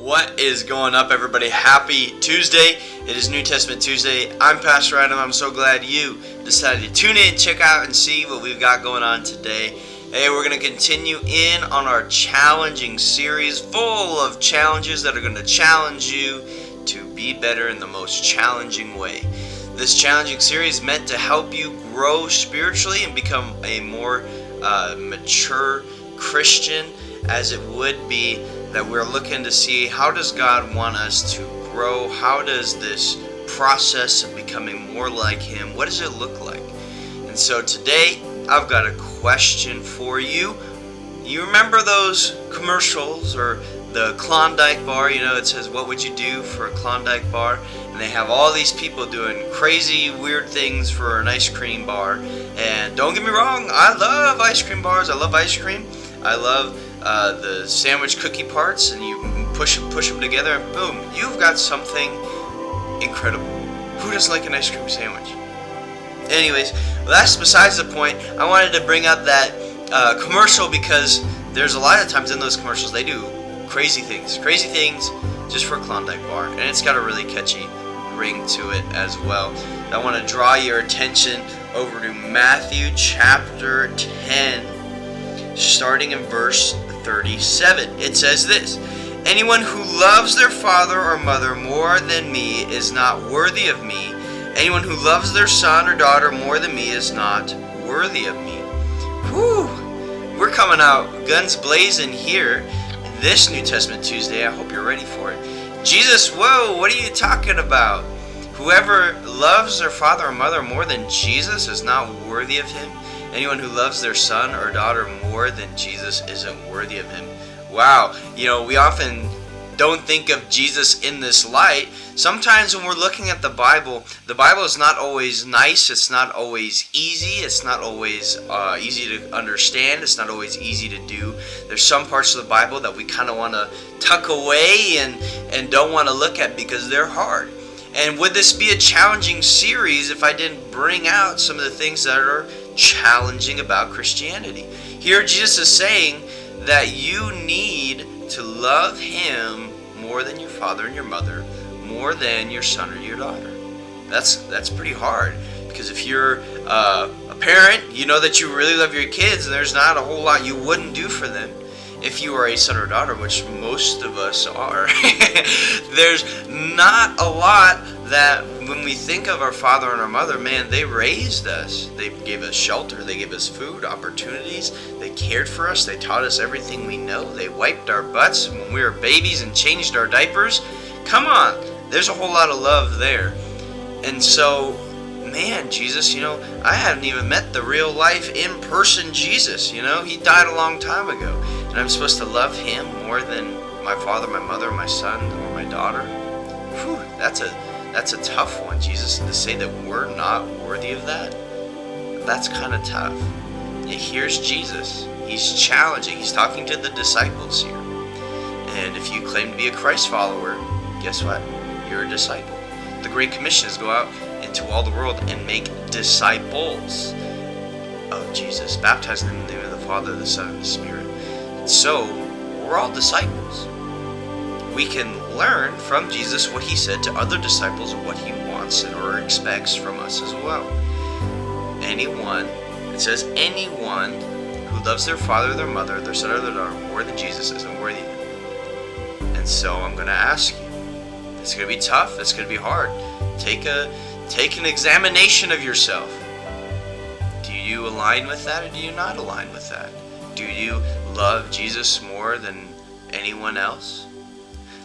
What is going up, everybody? Happy Tuesday. It is New Testament Tuesday. I'm Pastor Adam. I'm so glad you decided to tune in, check out, and see what we've got going on today. Hey, we're going to continue in on our challenging series full of challenges that are going to challenge you to be better in the most challenging way. This challenging series is meant to help you grow spiritually and become a more mature Christian, as it would be that we're looking to see how does God want us to grow, how does this process of becoming more like Him, what does it look like? And so today I've got a question for you. You remember those commercials or the Klondike bar, it says what would you do for a Klondike bar? And they have all these people doing crazy weird things for an ice cream bar. And don't get me wrong, I love ice cream bars, I love ice cream, I love the sandwich cookie parts, and you push them together and boom, you've got something incredible. Who doesn't like an ice cream sandwich? Anyways, that's besides the point. I wanted to bring up that commercial because there's a lot of times in those commercials they do crazy things just for a Klondike bar, and it's got a really catchy ring to it as well. I want to draw your attention over to Matthew chapter 10, starting in verse 37. It says this: anyone who loves their father or mother more than me is not worthy of me. Anyone who loves their son or daughter more than me is not worthy of me. Whew! We're coming out guns blazing here this New Testament Tuesday. I hope you're ready for it. Jesus, whoa, what are you talking about? Whoever loves their father or mother more than Jesus is not worthy of Him. Anyone who loves their son or daughter more than Jesus isn't worthy of Him. Wow, we often don't think of Jesus in this light. Sometimes when we're looking at the Bible is not always nice, it's not always easy, it's not always easy to understand, it's not always easy to do. There's some parts of the Bible that we kind of want to tuck away and don't want to look at because they're hard. And would this be a challenging series if I didn't bring out some of the things that are challenging about Christianity? Here Jesus is saying that you need to love Him more than your father and your mother, more than your son or your daughter. That's pretty hard, because if you're a parent, you know that you really love your kids and there's not a whole lot you wouldn't do for them. If you are a son or daughter, which most of us are, there's not a lot that when we think of our father and our mother, man, they raised us. They gave us shelter. They gave us food, opportunities. They cared for us. They taught us everything we know. They wiped our butts when we were babies and changed our diapers. Come on, there's a whole lot of love there. And so, man, Jesus, I haven't even met the real life in-person Jesus, He died a long time ago. And I'm supposed to love Him more than my father, my mother, my son, or my daughter? Whew, that's a tough one, Jesus, to say that we're not worthy of that. That's kind of tough. Yet here's Jesus. He's challenging. He's talking to the disciples here. And if you claim to be a Christ follower, guess what? You're a disciple. The Great Commission is go out into all the world and make disciples of Jesus, baptizing them in the name of the Father, the Son, and the Spirit. So, we're all disciples. We can learn from Jesus what He said to other disciples and what He wants or expects from us as well. It says anyone who loves their father or their mother, their son or their daughter more than Jesus isn't worthy of Him. And so I'm going to ask you, it's going to be tough, it's going to be hard. Take an examination of yourself. Do you align with that, or do you not align with that? Do you love Jesus more than anyone else?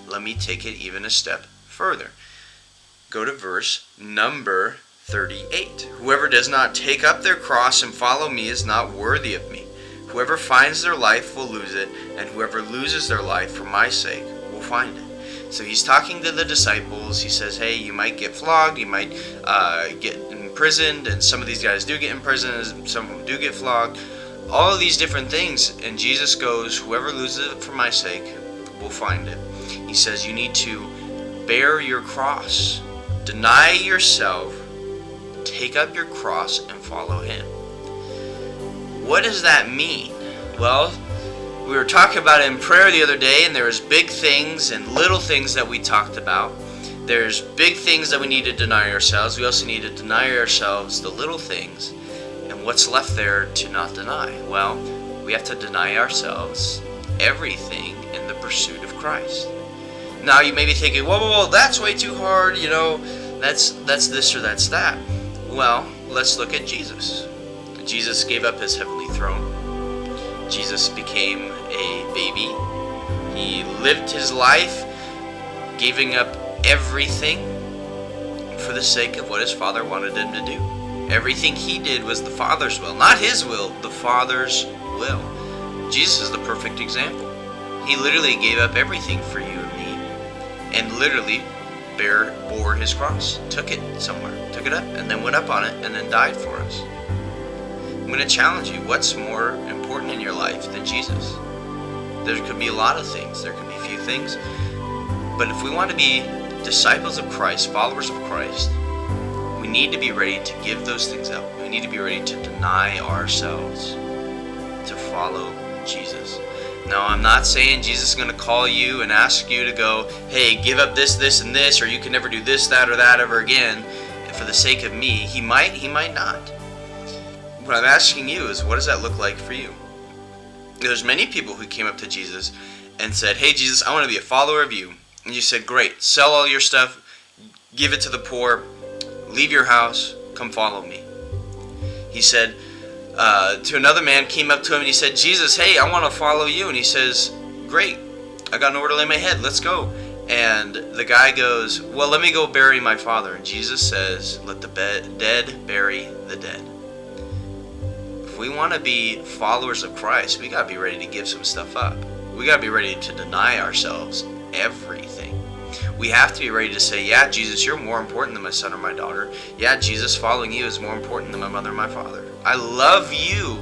Let me take it even a step further. Go to verse number 38. Whoever does not take up their cross and follow me is not worthy of me. Whoever finds their life will lose it, and whoever loses their life for my sake will find it. So he's talking to the disciples. He says, hey, you might get flogged, you might get imprisoned, and some of these guys do get imprisoned, some of them do get flogged. All of these different things, and Jesus goes, whoever loses it for my sake will find it. He says you need to bear your cross, deny yourself, take up your cross, and follow Him. What does that mean? Well, We were talking about it in prayer the other day, and there was big things and little things that we talked about. There's big things that we need to deny ourselves. We also need to deny ourselves the little things. And what's left there to not deny? Well, we have to deny ourselves everything in the pursuit of Christ. Now you may be thinking, whoa, that's way too hard, that's this or that's that. Well, let's look at Jesus. Jesus gave up his heavenly throne. Jesus became a baby. He lived his life giving up everything for the sake of what his Father wanted him to do. Everything he did was the Father's will, not his will, the Father's will. Jesus is the perfect example. He literally gave up everything for you and me, and literally bore his cross, took it somewhere, took it up, and then went up on it, and then died for us. I'm going to challenge you. What's more important in your life than Jesus? There could be a lot of things. There could be a few things. But if we want to be disciples of Christ, followers of Christ, we need to be ready to give those things up. We need to be ready to deny ourselves to follow Jesus. Now, I'm not saying Jesus is going to call you and ask you to go, hey, give up this, this, and this, or you can never do this, that, or that ever again for the sake of me. He might not. What I'm asking you is, what does that look like for you? There's many people who came up to Jesus and said, hey, Jesus, I want to be a follower of you. And you said, great, sell all your stuff, give it to the poor, leave your house, come follow me. He said, to another man came up to him and he said, Jesus, hey, I want to follow you. And he says, great, I got nowhere to lay my head, let's go. And the guy goes, well, let me go bury my father. And Jesus says, let the dead bury the dead. If we want to be followers of Christ, we got to be ready to give some stuff up. We got to be ready to deny ourselves everything. We have to be ready to say, yeah, Jesus, you're more important than my son or my daughter. Yeah, Jesus, following you is more important than my mother and my father. I love you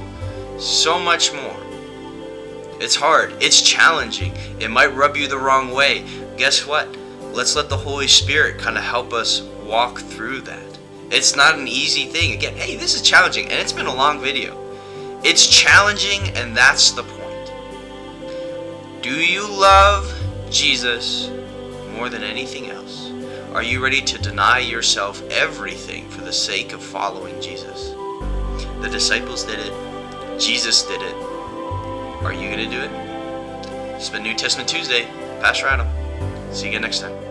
so much more. It's hard. It's challenging. It might rub you the wrong way. Guess what? Let's let the Holy Spirit kind of help us walk through that. It's not an easy thing. Again, hey, this is challenging, and it's been a long video. It's challenging, and that's the point. Do you love Jesus more than anything else? Are you ready to deny yourself everything for the sake of following Jesus? The disciples did it. Jesus did it. Are you going to do it? It's been New Testament Tuesday. Pastor Adam. See you again next time.